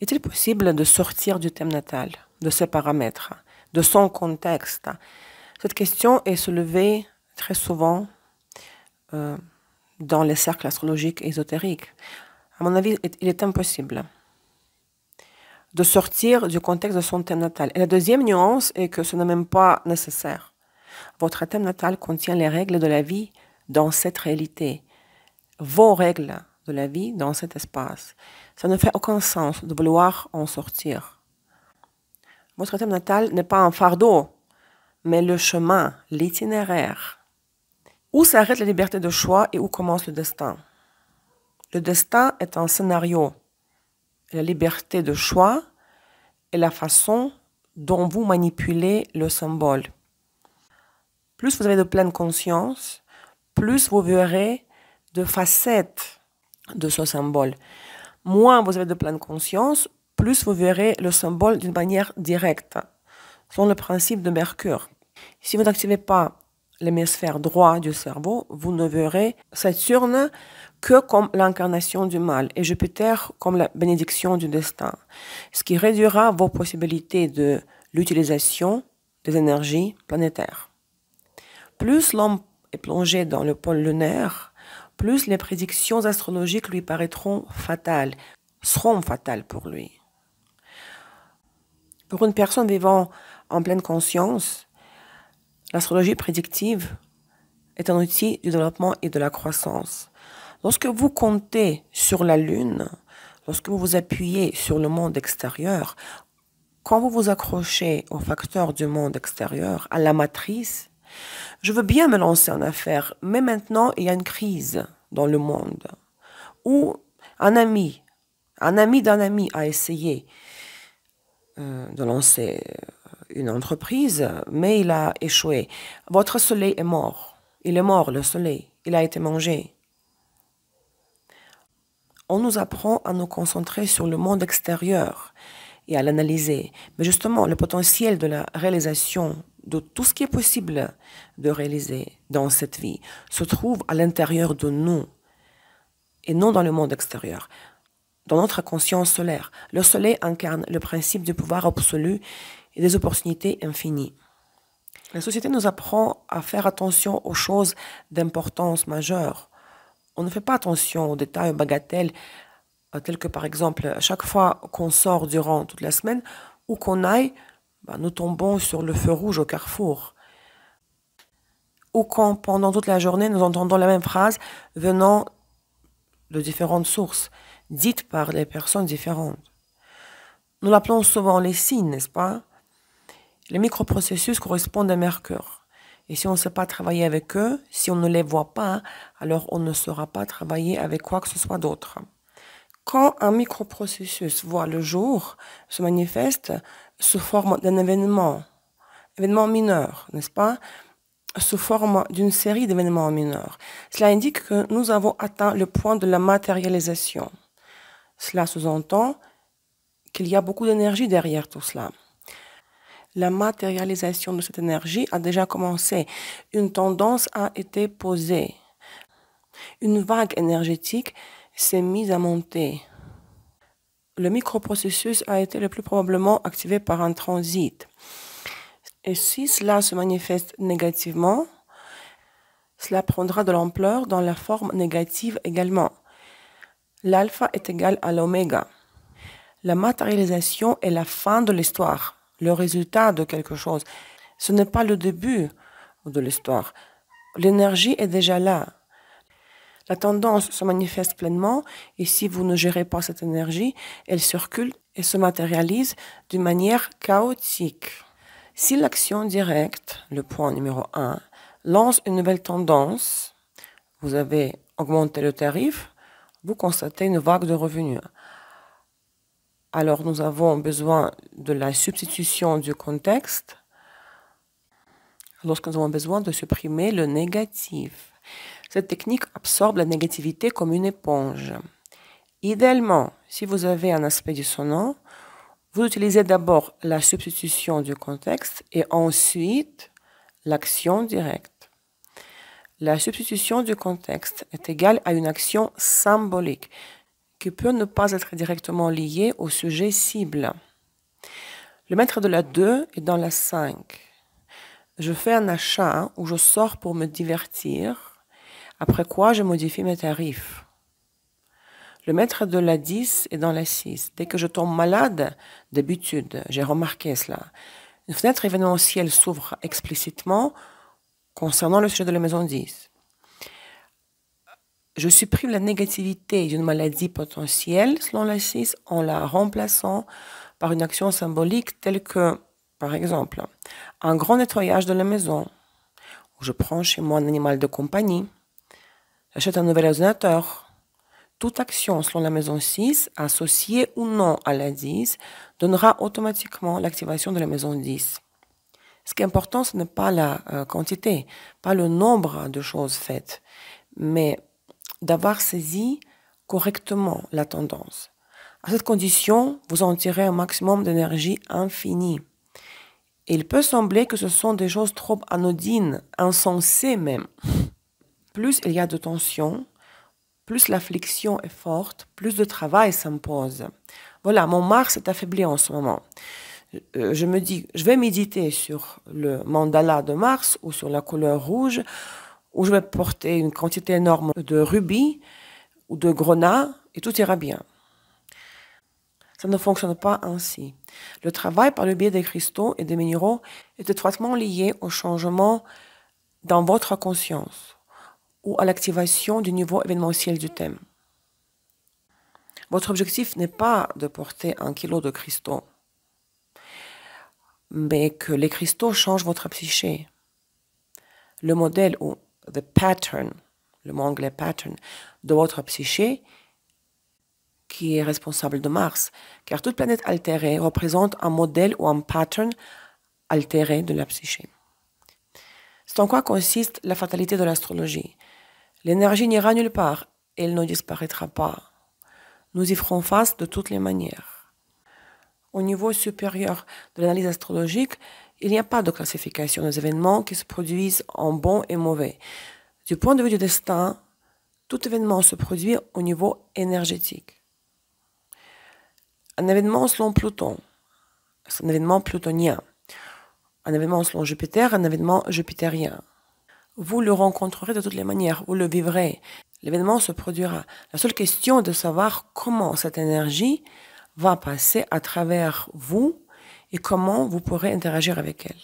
Est-il possible de sortir du thème natal, de ses paramètres, de son contexte? Cette question est soulevée très souvent dans les cercles astrologiques et ésotériques. À mon avis, il est impossible de sortir du contexte de son thème natal. Et la deuxième nuance est que ce n'est même pas nécessaire. Votre thème natal contient les règles de la vie dans cette réalité. Vos règles de la vie dans cet espace. Ça ne fait aucun sens de vouloir en sortir. Votre thème natal n'est pas un fardeau, mais le chemin, l'itinéraire. Où s'arrête la liberté de choix et où commence le destin? Le destin est un scénario. La liberté de choix est la façon dont vous manipulez le symbole. Plus vous avez de pleine conscience, plus vous verrez de facettes de ce symbole. Moins vous avez de pleine conscience, plus vous verrez le symbole d'une manière directe, selon le principe de Mercure. Si vous n'activez pas l'hémisphère droit du cerveau, vous ne verrez Saturne que comme l'incarnation du mal et Jupiter comme la bénédiction du destin, ce qui réduira vos possibilités de l'utilisation des énergies planétaires. Plus l'homme est plongé dans le pôle lunaire, plus les prédictions astrologiques lui paraîtront fatales, seront fatales pour lui. Pour une personne vivant en pleine conscience, l'astrologie prédictive est un outil du développement et de la croissance. Lorsque vous comptez sur la Lune, lorsque vous vous appuyez sur le monde extérieur, quand vous vous accrochez aux facteurs du monde extérieur, à la matrice, je veux bien me lancer en affaires, mais maintenant il y a une crise dans le monde où un ami d'un ami a essayé de lancer une entreprise, mais il a échoué. Votre soleil est mort. Il est mort, le soleil. Il a été mangé. On nous apprend à nous concentrer sur le monde extérieur et à l'analyser. Mais justement, le potentiel de la réalisation de tout ce qui est possible de réaliser dans cette vie se trouve à l'intérieur de nous et non dans le monde extérieur, dans notre conscience solaire. Le soleil incarne le principe du pouvoir absolu et des opportunités infinies. La société nous apprend à faire attention aux choses d'importance majeure. On ne fait pas attention aux détails, aux bagatelles, tels que par exemple, à chaque fois qu'on sort durant toute la semaine, où qu'on aille, nous tombons sur le feu rouge au carrefour. Ou quand pendant toute la journée, nous entendons la même phrase venant de différentes sources, dites par des personnes différentes. Nous l'appelons souvent les signes, n'est-ce pas? Les microprocessus correspondent à Mercure. Et si on ne sait pas travailler avec eux, si on ne les voit pas, alors on ne saura pas travailler avec quoi que ce soit d'autre. Quand un microprocessus voit le jour, se manifeste sous forme d'un événement mineur, n'est-ce pas? Sous forme d'une série d'événements mineurs. Cela indique que nous avons atteint le point de la matérialisation. Cela sous-entend qu'il y a beaucoup d'énergie derrière tout cela. La matérialisation de cette énergie a déjà commencé. Une tendance a été posée. Une vague énergétique s'est mise à monter. Le microprocessus a été le plus probablement activé par un transit. Et si cela se manifeste négativement, cela prendra de l'ampleur dans la forme négative également. L'alpha est égal à l'oméga. La matérialisation est la fin de l'histoire, le résultat de quelque chose. Ce n'est pas le début de l'histoire. L'énergie est déjà là. La tendance se manifeste pleinement et si vous ne gérez pas cette énergie, elle circule et se matérialise d'une manière chaotique. Si l'action directe, le point numéro 1, lance une nouvelle tendance, vous avez augmenté le tarif, vous constatez une vague de revenus. Alors nous avons besoin de la substitution du contexte lorsque nous avons besoin de supprimer le négatif. Cette technique absorbe la négativité comme une éponge. Idéalement, si vous avez un aspect dissonant, vous utilisez d'abord la substitution du contexte et ensuite l'action directe. La substitution du contexte est égale à une action symbolique qui peut ne pas être directement lié au sujet cible. Le maître de la 2 est dans la 5. Je fais un achat ou je sors pour me divertir, après quoi je modifie mes tarifs. Le maître de la 10 est dans la 6. Dès que je tombe malade, d'habitude, j'ai remarqué cela. Une fenêtre événementielle s'ouvre explicitement concernant le sujet de la maison 10. Je supprime la négativité d'une maladie potentielle selon la 6 en la remplaçant par une action symbolique telle que, par exemple, un grand nettoyage de la maison, ou je prends chez moi un animal de compagnie, j'achète un nouvel ordinateur. Toute action selon la maison 6, associée ou non à la 10, donnera automatiquement l'activation de la maison 10. Ce qui est important, ce n'est pas la quantité, pas le nombre de choses faites, mais d'avoir saisi correctement la tendance. À cette condition, vous en tirez un maximum d'énergie infinie. Et il peut sembler que ce sont des choses trop anodines, insensées même. Plus il y a de tension, plus l'affliction est forte, plus de travail s'impose. Voilà, mon Mars est affaibli en ce moment. Je me dis, je vais méditer sur le mandala de Mars ou sur la couleur rouge, ou je vais porter une quantité énorme de rubis ou de grenats et tout ira bien. Ça ne fonctionne pas ainsi. Le travail par le biais des cristaux et des minéraux est étroitement lié au changement dans votre conscience ou à l'activation du niveau événementiel du thème. Votre objectif n'est pas de porter 1 kilo de cristaux, mais que les cristaux changent votre psyché. Le modèle ou the pattern, le mot anglais pattern, de votre psyché qui est responsable de Mars, car toute planète altérée représente un modèle ou un pattern altéré de la psyché. C'est en quoi consiste la fatalité de l'astrologie. L'énergie n'ira nulle part et elle ne disparaîtra pas. Nous y ferons face de toutes les manières. Au niveau supérieur de l'analyse astrologique, il n'y a pas de classification des événements qui se produisent en bon et mauvais. Du point de vue du destin, tout événement se produit au niveau énergétique. Un événement selon Pluton, c'est un événement plutonien. Un événement selon Jupiter, un événement jupitérien. Vous le rencontrerez de toutes les manières, vous le vivrez. L'événement se produira. La seule question est de savoir comment cette énergie va passer à travers vous et comment vous pourrez interagir avec elle.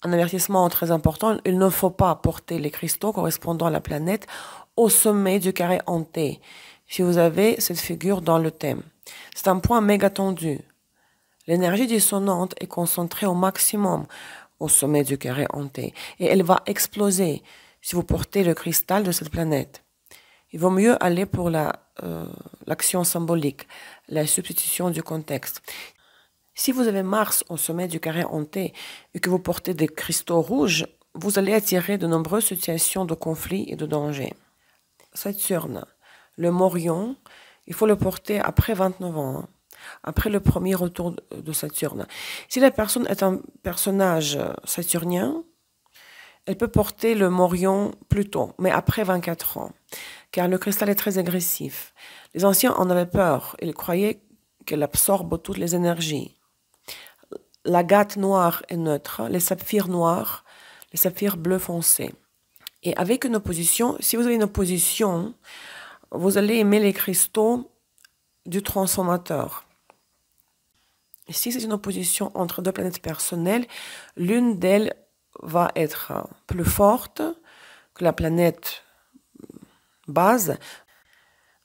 Un avertissement très important, il ne faut pas porter les cristaux correspondant à la planète au sommet du carré hanté, si vous avez cette figure dans le thème. C'est un point méga tendu. L'énergie dissonante est concentrée au maximum au sommet du carré hanté et elle va exploser si vous portez le cristal de cette planète. Il vaut mieux aller pour l'action symbolique, la substitution du contexte. Si vous avez Mars au sommet du carré hanté et que vous portez des cristaux rouges, vous allez attirer de nombreuses situations de conflit et de danger. Saturne, le Morion, il faut le porter après 29 ans, après le premier retour de Saturne. Si la personne est un personnage saturnien, elle peut porter le Morion plus tôt, mais après 24 ans, car le cristal est très agressif. Les anciens en avaient peur, ils croyaient qu'elle absorbe toutes les énergies. L'agate noire est neutre, les saphirs noirs, les saphirs bleu foncé. Et avec une opposition, si vous avez une opposition, vous allez aimer les cristaux du transformateur. Si c'est une opposition entre deux planètes personnelles, l'une d'elles va être plus forte que la planète base.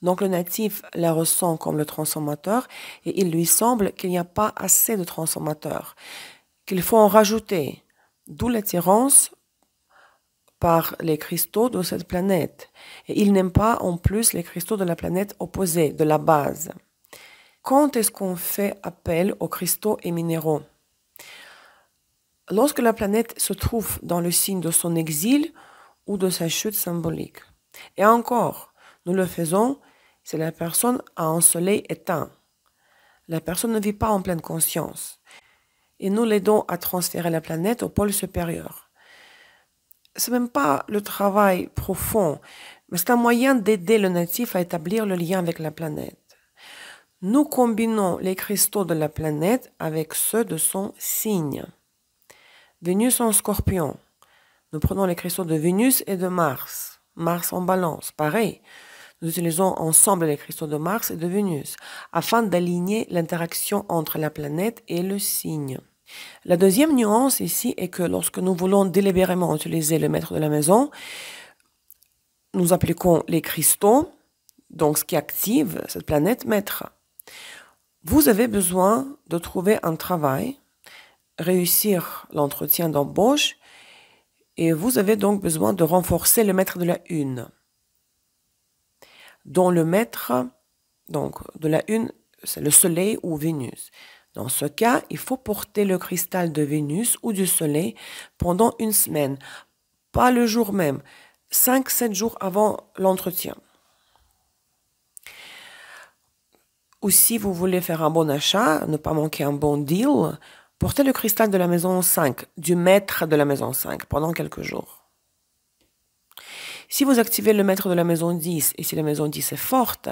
Donc le natif la ressent comme le transformateur et il lui semble qu'il n'y a pas assez de transformateurs, qu'il faut en rajouter, d'où l'attirance par les cristaux de cette planète. Et il n'aime pas en plus les cristaux de la planète opposée, de la base. Quand est-ce qu'on fait appel aux cristaux et minéraux? Lorsque la planète se trouve dans le signe de son exil ou de sa chute symbolique. Et encore, nous le faisons si la personne a un soleil éteint. La personne ne vit pas en pleine conscience. Et nous l'aidons à transférer la planète au pôle supérieur. Ce n'est même pas le travail profond, Mais c'est un moyen d'aider le natif à établir le lien avec la planète. Nous combinons les cristaux de la planète avec ceux de son signe. Vénus en Scorpion. Nous prenons les cristaux de Vénus et de Mars. Mars en Balance, pareil. Nous utilisons ensemble les cristaux de Mars et de Vénus afin d'aligner l'interaction entre la planète et le signe. La deuxième nuance ici est que lorsque nous voulons délibérément utiliser le maître de la maison, nous appliquons les cristaux, donc ce qui active cette planète maître. Vous avez besoin de trouver un travail, réussir l'entretien d'embauche, et vous avez donc besoin de renforcer le maître de la une. Dont le maître, donc de la une, c'est le soleil ou Vénus. Dans ce cas, il faut porter le cristal de Vénus ou du soleil pendant une semaine, pas le jour même, 5-7 jours avant l'entretien. Ou si vous voulez faire un bon achat, ne pas manquer un bon deal, portez le cristal de la maison 5, du maître de la maison 5, pendant quelques jours. Si vous activez le maître de la maison 10, et si la maison 10 est forte,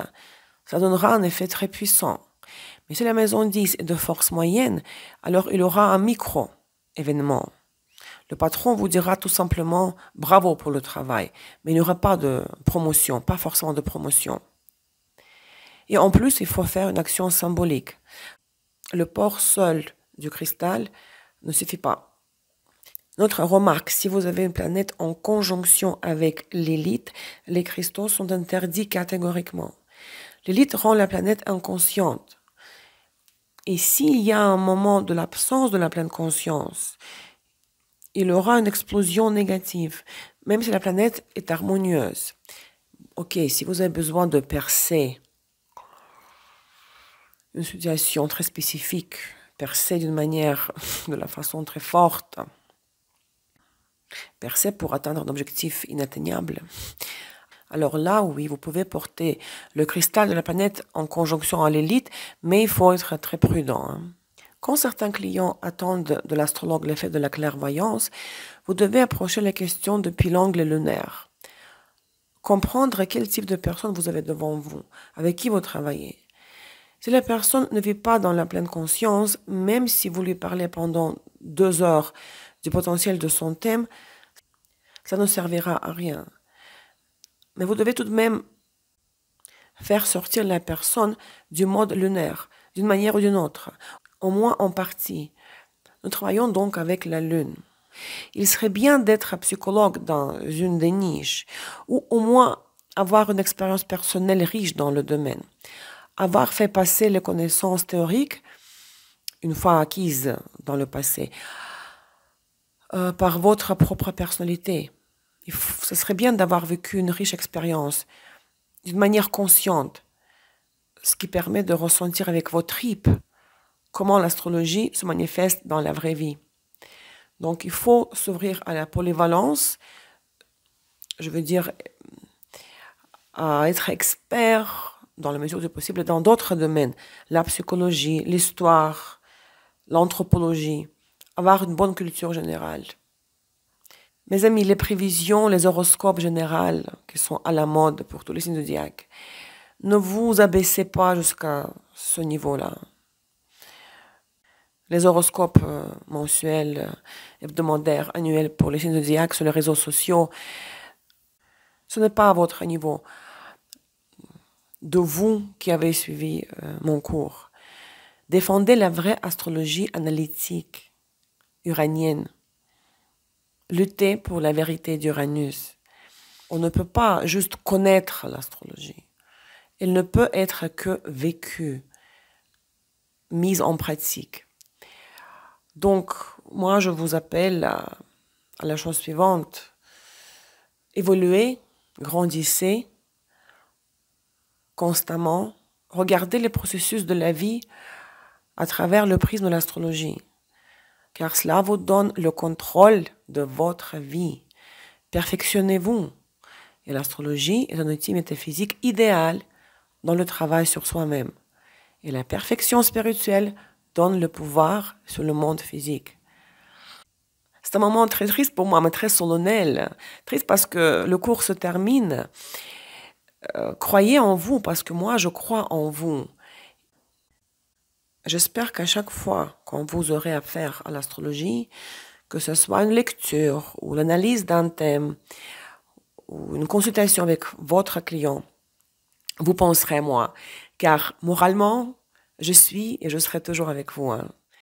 ça donnera un effet très puissant. Mais si la maison 10 est de force moyenne, alors il aura un micro-événement. Le patron vous dira tout simplement « bravo pour le travail », mais il n'y aura pas de promotion, pas forcément de promotion. Et en plus, il faut faire une action symbolique. Le port seul du cristal ne suffit pas. Notre remarque, si vous avez une planète en conjonction avec l'élite, les cristaux sont interdits catégoriquement. L'élite rend la planète inconsciente. Et s'il y a un moment de l'absence de la pleine conscience, il aura une explosion négative, même si la planète est harmonieuse. Ok, si vous avez besoin de percer une situation très spécifique, percer d'une manière, de la façon très forte, percer pour atteindre un objectif inatteignable. Alors là, oui, vous pouvez porter le cristal de la planète en conjonction à l'élite, mais il faut être très prudent. Quand certains clients attendent de l'astrologue l'effet de la clairvoyance, vous devez approcher les questions depuis l'angle lunaire. Comprendre quel type de personne vous avez devant vous, avec qui vous travaillez. Si la personne ne vit pas dans la pleine conscience, même si vous lui parlez pendant 2 heures du potentiel de son thème, ça ne servira à rien. Mais vous devez tout de même faire sortir la personne du mode lunaire, d'une manière ou d'une autre, au moins en partie. Nous travaillons donc avec la Lune. Il serait bien d'être psychologue dans une des niches, ou au moins avoir une expérience personnelle riche dans le domaine. Avoir fait passer les connaissances théoriques, une fois acquises dans le passé, par votre propre personnalité. Ce serait bien d'avoir vécu une riche expérience d'une manière consciente, ce qui permet de ressentir avec vos tripes comment l'astrologie se manifeste dans la vraie vie. Donc, il faut s'ouvrir à la polyvalence, je veux dire, à être expert dans la mesure du possible dans d'autres domaines, la psychologie, l'histoire, l'anthropologie, avoir une bonne culture générale. Mes amis, les prévisions, les horoscopes généraux qui sont à la mode pour tous les signes zodiaques, ne vous abaissez pas jusqu'à ce niveau-là. Les horoscopes mensuels, hebdomadaires, annuels pour les signes zodiaques sur les réseaux sociaux, ce n'est pas à votre niveau. De vous qui avez suivi mon cours. Défendez la vraie astrologie analytique uranienne. Luttez pour la vérité d'Uranus. On ne peut pas juste connaître l'astrologie. Elle ne peut être que vécue, mise en pratique. Donc, moi, je vous appelle à la chose suivante. Évoluez, grandissez constamment. Regardez les processus de la vie à travers le prisme de l'astrologie. Car cela vous donne le contrôle de votre vie. Perfectionnez-vous. Et l'astrologie est un outil métaphysique idéal dans le travail sur soi-même. Et la perfection spirituelle donne le pouvoir sur le monde physique. C'est un moment très triste pour moi, mais très solennel. Triste parce que le cours se termine. Croyez en vous, parce que moi, je crois en vous. J'espère qu'à chaque fois quand vous aurez affaire à l'astrologie, que ce soit une lecture ou l'analyse d'un thème ou une consultation avec votre client, vous penserez à moi. Car moralement, je suis et je serai toujours avec vous, hein.